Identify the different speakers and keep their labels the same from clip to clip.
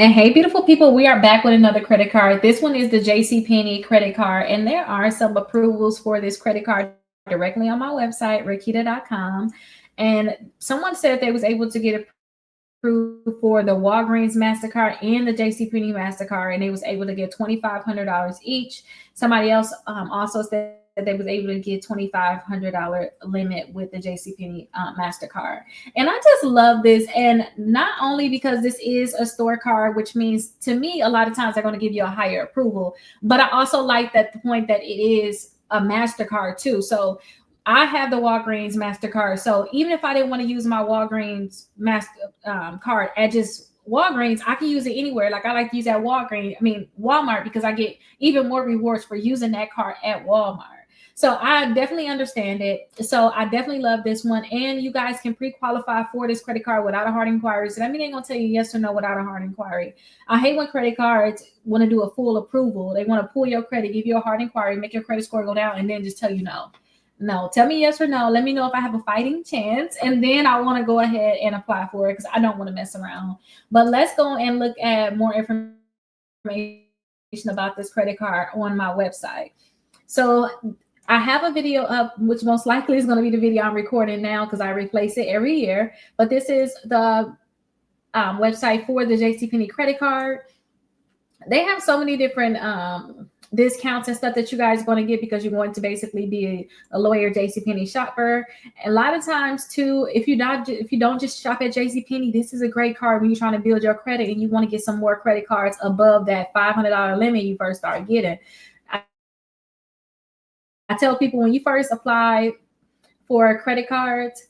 Speaker 1: And hey, beautiful people, we are back with another credit card. This one is the JCPenney credit card, and there are some approvals for this credit card directly on my website, Rickita.com. And someone said they was able to get approved for the Walgreens MasterCard and the JCPenney MasterCard, and they was able to get $2,500 each. Somebody else also said they was able to get $2,500 limit with the JCPenney MasterCard. And I just love this. And not only because this is a store card, which means to me, a lot of times they're going to give you a higher approval, but I also like that the point that it is a MasterCard too. So I have the Walgreens MasterCard. So even if I didn't want to use my Walgreens Master card at just Walgreens, I can use it anywhere. Like I like to use at Walmart, because I get even more rewards for using that card at Walmart. So I definitely understand it. So I definitely love this one. And you guys can pre-qualify for this credit card without a hard inquiry. So that means they're gonna tell you yes or no without a hard inquiry. I hate when credit cards want to do a full approval. They want to pull your credit, give you a hard inquiry, make your credit score go down, and then just tell you no. No, tell me yes or no. Let me know if I have a fighting chance, and then I want to go ahead and apply for it because I don't want to mess around. But let's go and look at more information about this credit card on my website. So I have a video up, which most likely is going to be the video I'm recording now because I replace it every year. But this is the website for the JCPenney credit card. They have so many different discounts and stuff that you guys are going to get because you're going to basically be a lawyer JCPenney shopper. A lot of times too, if you don't just shop at JCPenney, this is a great card when you're trying to build your credit and you want to get some more credit cards above that $500 limit you first start getting. I tell people when you first apply for credit cards,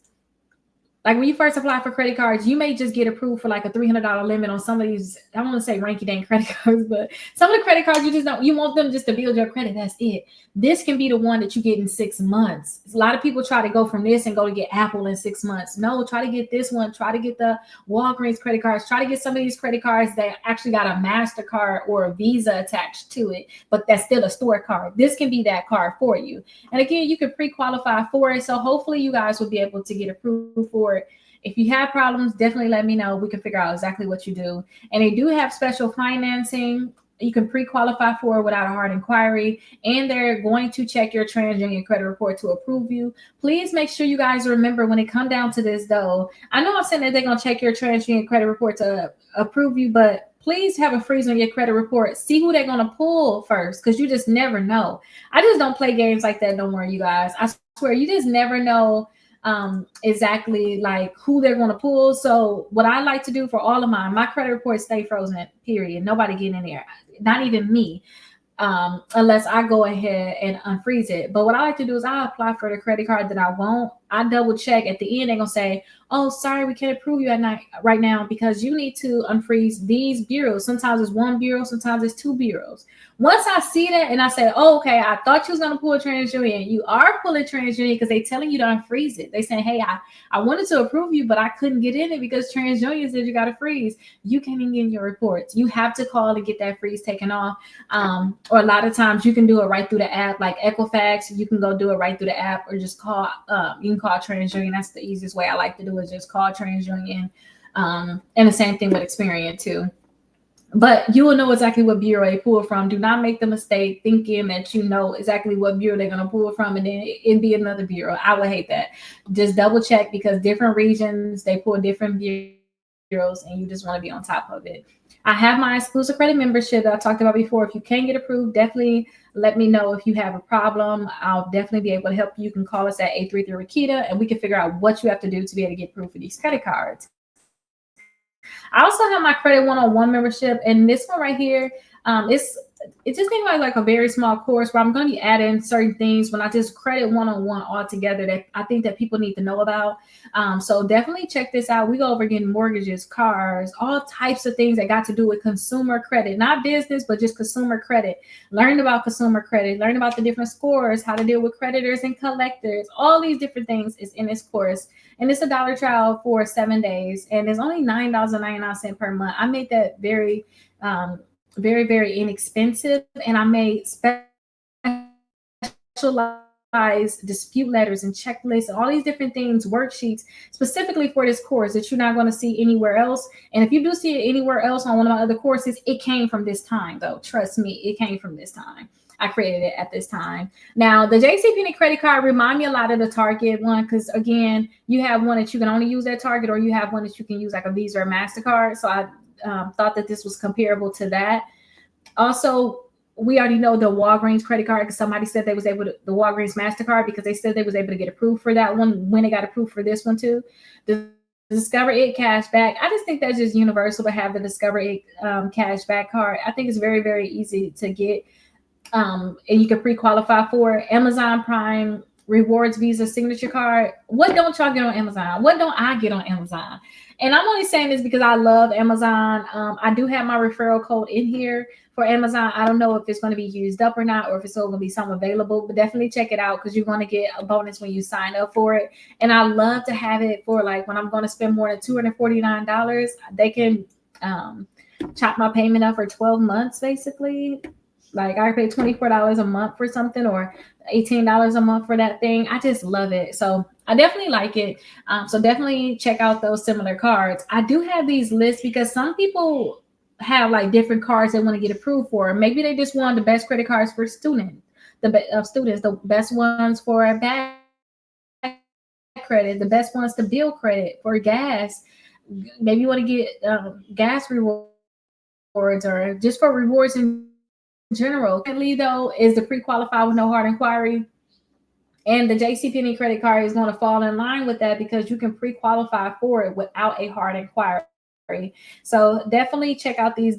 Speaker 1: like when you first apply for credit cards, you may just get approved for like a $300 limit on some of these. I don't want to say ranky dank credit cards, but some of the credit cards you just don't. You want them just to build your credit. That's it. This can be the one that you get in 6 months. A lot of people try to go from this and go to get Apple in 6 months. No, try to get this one. Try to get the Walgreens credit cards. Try to get some of these credit cards that actually got a MasterCard or a Visa attached to it, but that's still a store card. This can be that card for you. And again, you can pre-qualify for it. So hopefully you guys will be able to get approved for it. If you have problems, definitely let me know. We can figure out exactly what you do. And they do have special financing. You can pre-qualify for it without a hard inquiry, and they're going to check your TransUnion credit report to approve you. Please make sure you guys remember when it come down to this, though. I know I'm saying that they're going to check your TransUnion credit report to approve you, but please have a freeze on your credit report. See who they're going to pull first, because you just never know. I just don't play games like that no more, you guys. I swear, you just never know exactly like who they're going to pull. So what I like to do for all of my credit reports stay frozen, period. Nobody get in there, not even me, unless I go ahead and unfreeze it. But what I like to do is I apply for the credit card that I want. I double check at the end. They're gonna say, "Oh, sorry, we can't approve you at night right now because you need to unfreeze these bureaus. Sometimes it's one bureau, sometimes it's two bureaus." Once I see that and I say, "Oh, okay, I thought you was gonna pull TransUnion. You are pulling TransUnion because they telling you to unfreeze it. They saying, hey, I wanted to approve you, but I couldn't get in it because TransUnion said you got to freeze. You can't even get in your reports. You have to call to get that freeze taken off. Or a lot of times you can do it right through the app, like Equifax. You can go do it right through the app, or just call. You can call TransUnion. That's the easiest way I like to do it. Just call TransUnion. And the same thing with Experian too. But you will know exactly what bureau they pull from. Do not make the mistake thinking that you know exactly what bureau they're going to pull from and then it'd be another bureau. I would hate that. Just double check, because different regions, they pull different bureaus and you just want to be on top of it. I have my exclusive credit membership that I talked about before. If you can't get approved, definitely let me know if you have a problem. I'll definitely be able to help you. You can call us at 833-RICKITA and we can figure out what you have to do to be able to get approved for these credit cards. I also have my Credit 101 membership, and this one right here, it's just think about like a very small course where I'm going to be adding certain things when I just Credit 101 altogether that I think that people need to know about. So definitely check this out. We go over getting mortgages, cars, all types of things that got to do with consumer credit, not business, but just consumer credit. Learn about consumer credit, learn about the different scores, how to deal with creditors and collectors. All these different things is in this course. And it's a dollar trial for 7 days. And it's only $9.99 per month. I made that very, very, very inexpensive. And I made special life offers for you guys. dispute letters and checklists and all these different things, worksheets specifically for this course that you're not going to see anywhere else. And if you do see it anywhere else on one of my other courses, it came from this time though. Trust me, it came from this time. I created it at this time. Now, the JCPenney credit card remind me a lot of the Target one because, again, you have one that you can only use at Target, or you have one that you can use like a Visa or MasterCard. So I thought that this was comparable to that. Also, we already know the Walgreens credit card because somebody said they was able to, the Walgreens MasterCard, because they said they was able to get approved for that one when they got approved for this one too. The Discover It cash back. I just think that's just universal to have the Discover It cash back card. I think it's very, very easy to get. And you can pre-qualify for it. Amazon Prime Rewards Visa signature card. What don't y'all get on Amazon? What don't I get on Amazon? And I'm only saying this because I love Amazon. I do have my referral code in here for Amazon. I don't know if it's going to be used up or not, or if it's still going to be some available, but definitely check it out because you're going to get a bonus when you sign up for it. And I love to have it for like when I'm going to spend more than $249, they can chop my payment up for 12 months basically. Like I pay $24 a month for something, or $18 a month for that thing. I just love it. So I definitely like it. So definitely check out those similar cards. I do have these lists because some people have like different cards they want to get approved for. Maybe they just want the best credit cards for students, the best ones for bad credit, the best ones to build credit for gas. Maybe you want to get gas rewards or just for rewards in general. Secondly, though, is the pre-qualify with no hard inquiry. And the JCPenney credit card is going to fall in line with that because you can pre-qualify for it without a hard inquiry. So definitely check out these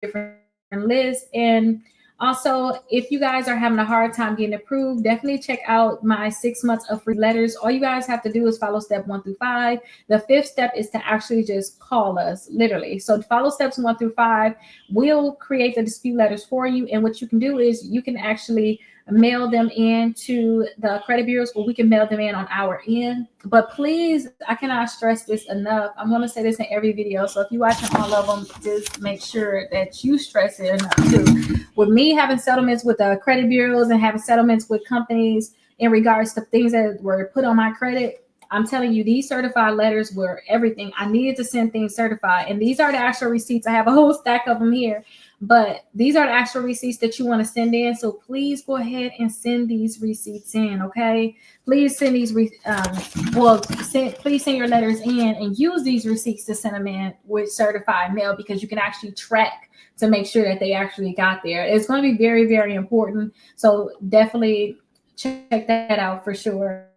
Speaker 1: different lists. And also, if you guys are having a hard time getting approved, definitely check out my 6 months of free letters. All you guys have to do is follow step 1 through 5. The 5th step is to actually just call us, literally. So follow steps 1 through 5. We'll create the dispute letters for you. And what you can do is you can actually mail them in to the credit bureaus, or we can mail them in on our end. But please, I cannot stress this enough. I'm going to say this in every video. So if you're watching all of them, just make sure that you stress it enough too. With me having settlements with the credit bureaus and having settlements with companies in regards to things that were put on my credit, I'm telling you, these certified letters were everything. I needed to send things certified. And these are the actual receipts. I have a whole stack of them here. But these are the actual receipts that you want to send in. So please go ahead and send these receipts in, okay? Please send these, please send your letters in and use these receipts to send them in with certified mail, because you can actually track to make sure that they actually got there. It's going to be very, very important. So definitely check that out for sure.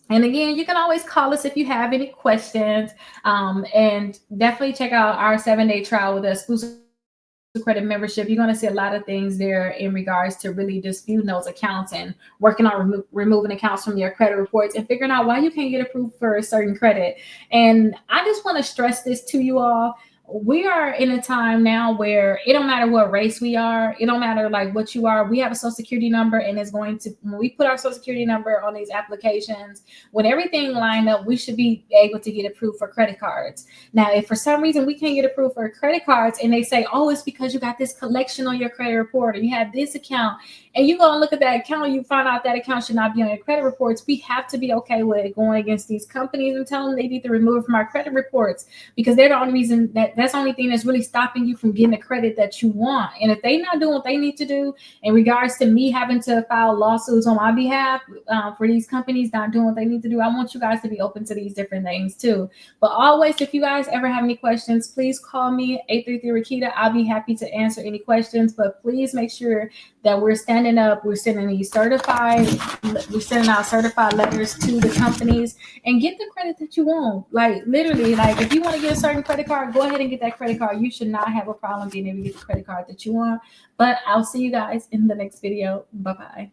Speaker 1: And again, you can always call us if you have any questions, and definitely check out our 7-day trial with the exclusive credit membership. You're going to see a lot of things there in regards to really disputing those accounts and working on removing accounts from your credit reports and figuring out why you can't get approved for a certain credit. And I just want to stress this to you all. We are in a time now where it don't matter what race we are. It don't matter like what you are. We have a social security number, and it's going to, when we put our social security number on these applications, when everything lined up, we should be able to get approved for credit cards. Now, if for some reason we can't get approved for credit cards and they say, oh, it's because you got this collection on your credit report, or you have this account, and you go and look at that account and you find out that account should not be on your credit reports, we have to be okay with going against these companies and telling them they need to remove it from our credit reports, because they're the only reason that's the only thing that's really stopping you from getting the credit that you want. And if they're not doing what they need to do in regards to me having to file lawsuits on my behalf for these companies not doing what they need to do, I want you guys to be open to these different things too. But always, if you guys ever have any questions, please call me 833-Rickita. I'll be happy to answer any questions. But please make sure that we're standing up. We're sending out certified letters to the companies and get the credit that you want. Like literally, like if you want to get a certain credit card, go ahead and get that credit card. You should not have a problem being able to get the credit card that you want. But I'll see you guys in the next video. Bye-bye.